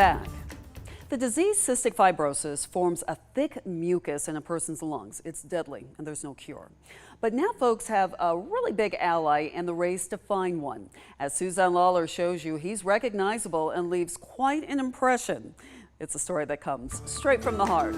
Back. The disease cystic fibrosis forms a thick mucus in a person's lungs. It's deadly and there's no cure. But now folks have a really big ally in the race to find one. As Suzanne Lawler shows you, he's recognizable and leaves quite an impression. It's a story that comes straight from the heart.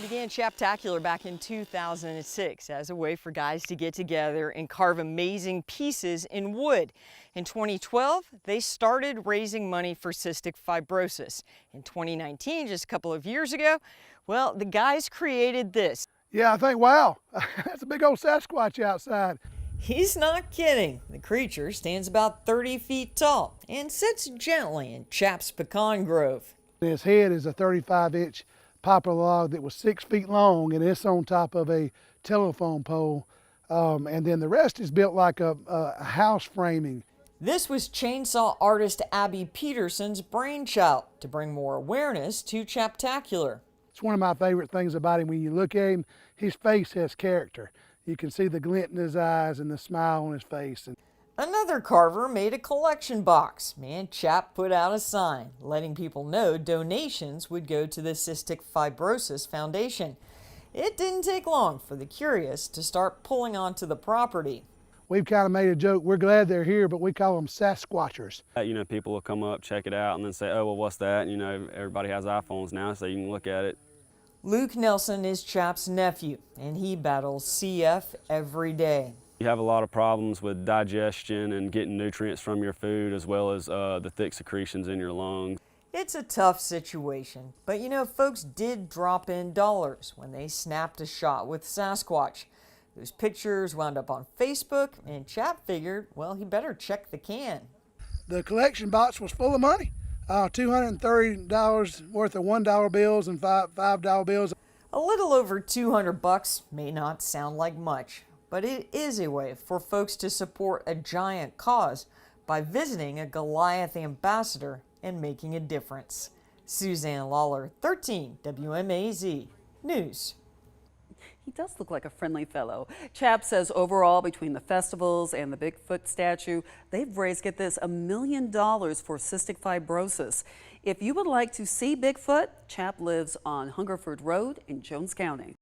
Began Chaptacular back in 2006 as a way for guys to get together and carve amazing pieces in wood. In 2012, they started raising money for cystic fibrosis. In 2019, just a couple of years ago, well, the guys created this. Yeah, I think, wow, that's a big old Sasquatch outside. He's not kidding. The creature stands about 30 feet tall and sits gently in Chap's pecan grove. His head is a 35-inch poplar log that was 6 feet long, and it's on top of a telephone pole. And then the rest is built like a house framing. This was chainsaw artist Abby Peterson's brainchild to bring more awareness to Chaptacular. It's one of my favorite things about him. When you look at him, his face has character. You can see the glint in his eyes and the smile on his face. Another carver made a collection box, and Chap put out a sign letting people know donations would go to the Cystic Fibrosis Foundation. It didn't take long for the curious to start pulling onto the property. We've kind of made a joke. We're glad they're here, but we call them Sasquatchers. You know, people will come up, check it out, and then say, oh, well, what's that? You know, everybody has iPhones now, so you can look at it. Luke Nelson is Chap's nephew, and he battles CF every day. You have a lot of problems with digestion and getting nutrients from your food, as well as the thick secretions in your lungs. It's a tough situation, but you know, folks did drop in dollars when they snapped a shot with Sasquatch. Those pictures wound up on Facebook, and Chap figured, well, he better check the can. The collection box was full of money. $230 worth of $1 bills and $5 bills. A little over $200 may not sound like much, but it is a way for folks to support a giant cause by visiting a Goliath ambassador and making a difference. Suzanne Lawler, 13 WMAZ News. He does look like a friendly fellow. Chap says overall, between the festivals and the Bigfoot statue, they've raised, get this, $1 million for cystic fibrosis. If you would like to see Bigfoot, Chap lives on Hungerford Road in Jones County.